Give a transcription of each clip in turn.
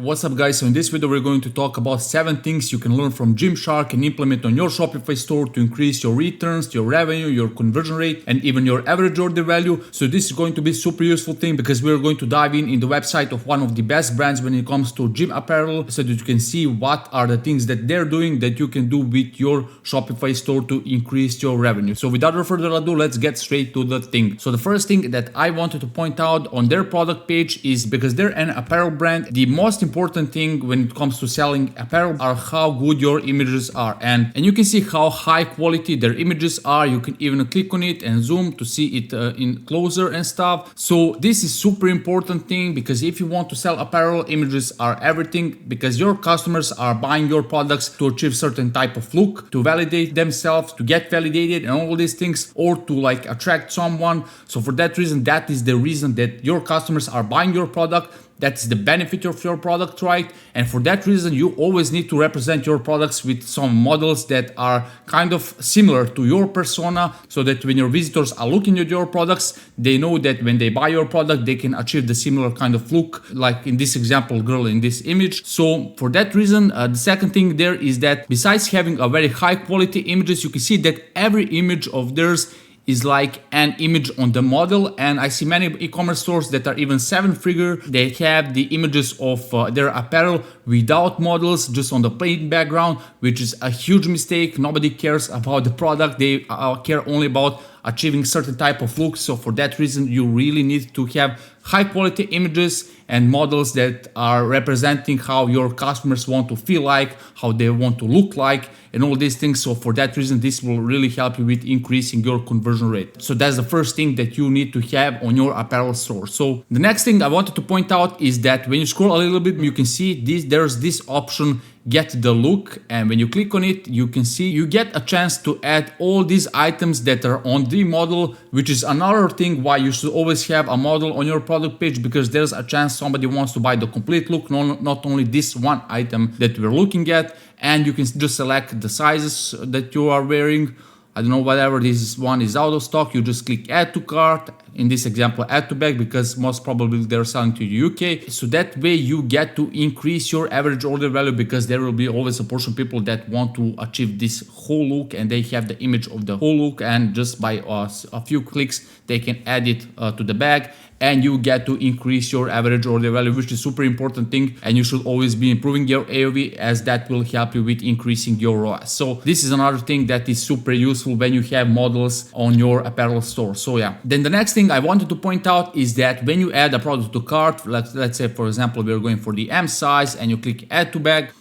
What's up guys, so in this video we're going to talk about 7 things you can learn from Gymshark and implement on your Shopify store to increase your returns, your revenue, your conversion rate, and even your average order value. So this is going to be super useful thing because we're going to dive in the website of one of the best brands when it comes to gym apparel, so that you can see what are the things that they're doing that you can do with your Shopify store to increase your revenue. So without further ado, let's get straight to the thing. So the first thing that I wanted to point out on their product page is, because they're an apparel brand, the most important thing when it comes to selling apparel are how good your images are, and you can see how high quality their images are. You can even click on it and zoom to see it in closer and stuff. So this is super important thing, because if you want to sell apparel, images are everything, because your customers are buying your products to achieve certain type of look, to validate themselves, to get validated and all these things, or to like attract someone. So for that reason, that is the reason that your customers are buying your product. That's the benefit of your product, right? And for that reason, you always need to represent your products with some models that are kind of similar to your persona, so that when your visitors are looking at your products, they know that when they buy your product, they can achieve the similar kind of look, like in this example, girl in this image. So for that reason, the second thing there is that besides having a very high quality images, you can see that every image of theirs is like an image on the model. And I see many e-commerce stores that are even 7-figure. They have the images of their apparel without models, just on the plain background, which is a huge mistake. Nobody cares about the product. They care only about achieving certain type of looks. So for that reason, you really need to have high quality images and models that are representing how your customers want to feel like, how they want to look like, and all these things. So for that reason, this will really help you with increasing your conversion rate. So that's the first thing that you need to have on your apparel store. So the next thing I wanted to point out is that when you scroll a little bit, you can see there's this option, get the look, and when you click on it, you can see you get a chance to add all these items that are on the model, which is another thing why you should always have a model on your product page, because there's a chance somebody wants to buy the complete look, not only this one item that we're looking at. And you can just select the sizes that you are wearing. I don't know, whatever, this one is out of stock, you just click add to cart. In this example, add to bag, because most probably they're selling to the UK. So that way you get to increase your average order value, because there will be always a portion of people that want to achieve this whole look, and they have the image of the whole look, and just by a few clicks they can add it to the bag, and you get to increase your average order value, which is super important thing. And you should always be improving your AOV, as that will help you with increasing your ROAS. So this is another thing that is super useful when you have models on your apparel store. So yeah, then the next thing I wanted to point out is that when you add a product to cart, let's say for example we're going for the M size, and you click add to bag,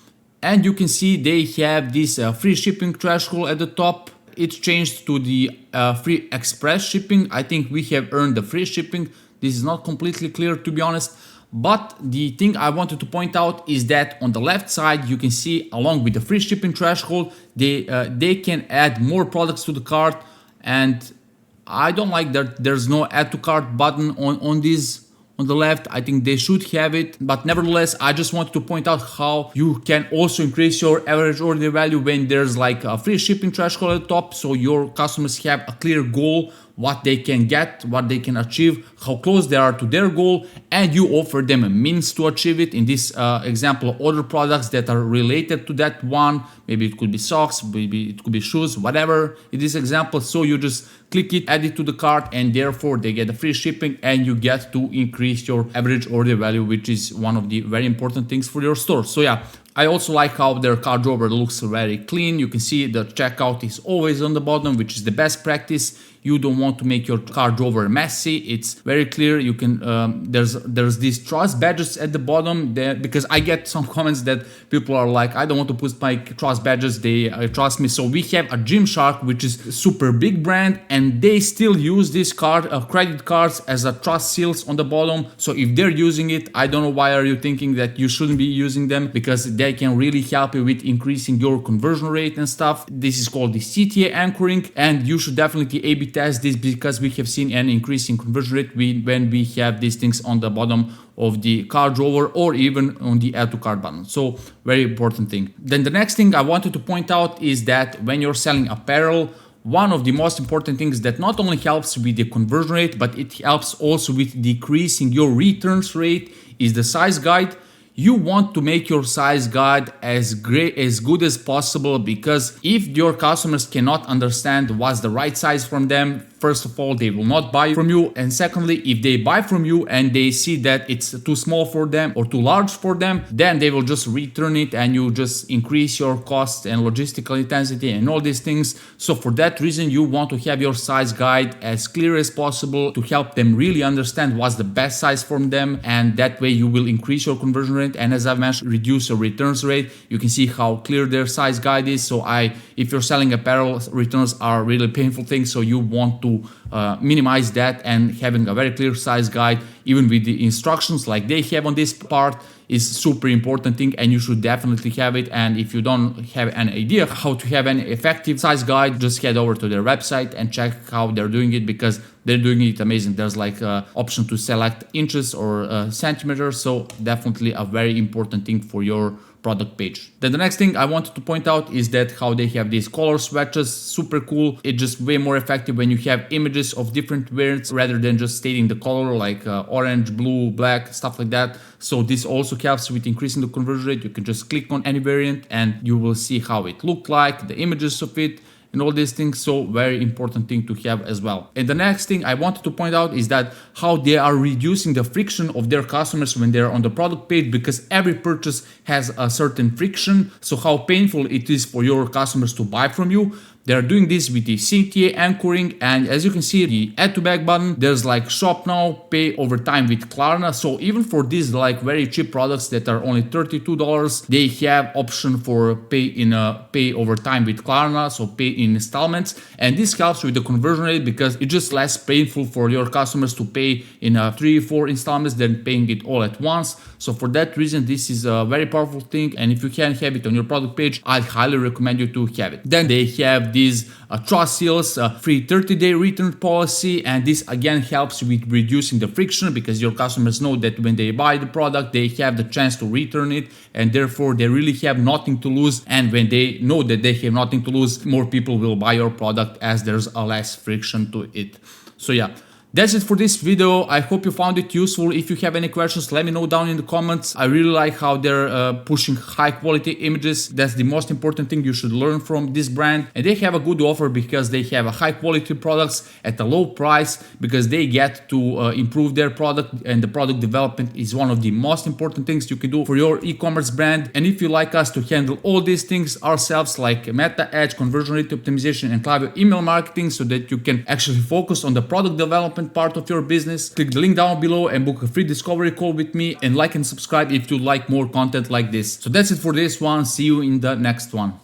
and you can see they have this free shipping threshold at the top. It's changed to the free express shipping. I think we have earned the free shipping. This is not completely clear, to be honest. But the thing I wanted to point out is that on the left side, you can see along with the free shipping threshold, they can add more products to the cart. And I don't like that there's no add to cart button on the left. I think they should have it, but nevertheless, I just wanted to point out how you can also increase your average order value when there's like a free shipping threshold at the top, so your customers have a clear goal, what they can get, what they can achieve, how close they are to their goal, and you offer them a means to achieve it. In this example, other products that are related to that one, maybe it could be socks, maybe it could be shoes, whatever in this example. So you just click it, add it to the cart, and therefore they get the free shipping, and you get to increase your average order value, which is one of the very important things for your store. So yeah, I also like how their cart drawer looks very clean. You can see the checkout is always on the bottom, which is the best practice. You don't want to make your cart drawer messy. It's very clear. You can there's these trust badges at the bottom there, because I get some comments that people are like, I don't want to put my trust badges, they trust me. So we have a Gymshark, which is a super big brand, and they still use these credit cards as a trust seals on the bottom. So if they're using it, I don't know why are you thinking that you shouldn't be using them, because they can really help you with increasing your conversion rate and stuff. This is called the CTA anchoring, and you should definitely A/B test this, because we have seen an increase in conversion rate when we have these things on the bottom of the cart drawer, or even on the add to cart button. So very important thing. Then the next thing I wanted to point out is that when you're selling apparel, one of the most important things that not only helps with the conversion rate, but it helps also with decreasing your returns rate is the size guide. you want to make your size guide as good as possible, because if your customers cannot understand what's the right size from them, first of all, they will not buy from you, and secondly, if they buy from you and they see that it's too small for them or too large for them, then they will just return it, and you just increase your costs and logistical intensity and all these things. So for that reason, you want to have your size guide as clear as possible to help them really understand what's the best size for them, and that way you will increase your conversion rate, and as I mentioned, reduce your returns rate. You can see how clear their size guide is. So if you're selling apparel, returns are really painful things, so you want to minimize that, and having a very clear size guide, even with the instructions like they have on this part, is super important thing, and you should definitely have it. And if you don't have an idea how to have an effective size guide, just head over to their website and check how they're doing it, because they're doing it amazing. There's like an option to select inches or centimeters, so definitely a very important thing for your product page. Then the next thing I wanted to point out is that how they have these color swatches, super cool. It's just way more effective when you have images of different variants rather than just stating the color like orange, blue, black, stuff like that. So this also helps with increasing the conversion rate. You can just click on any variant and you will see how it looked like, the images of it, and all these things. So very important thing to have as well. And the next thing I wanted to point out is that how they are reducing the friction of their customers when they're on the product page, because every purchase has a certain friction. So how painful it is for your customers to buy from you. They're doing this with the CTA anchoring, and as you can see, the add to bag button, there's like shop now, pay over time with Klarna. So even for these like very cheap products that are only $32, they have option for pay over time with Klarna, so pay in installments. And this helps with the conversion rate, because it's just less painful for your customers to pay in 3-4 installments than paying it all at once. So for that reason, this is a very powerful thing, and if you can have it on your product page, I highly recommend you to have it. Then they have these trust seals, free 30-day return policy, and this again helps with reducing the friction, because your customers know that when they buy the product, they have the chance to return it, and therefore they really have nothing to lose. And when they know that they have nothing to lose, more people will buy your product as there's a less friction to it. So yeah, that's it for this video. I hope you found it useful. If you have any questions, let me know down in the comments. I really like how they're pushing high quality images. That's the most important thing you should learn from this brand. And they have a good offer, because they have a high quality products at a low price, because they get to improve their product, and the product development is one of the most important things you can do for your e-commerce brand. And if you like us to handle all these things ourselves, like meta ads, conversion rate optimization, and cloud email marketing, so that you can actually focus on the product development part of your business, click the link down below and book a free discovery call with me, and like and subscribe if you like more content like this. So that's it for this one. See you in the next one.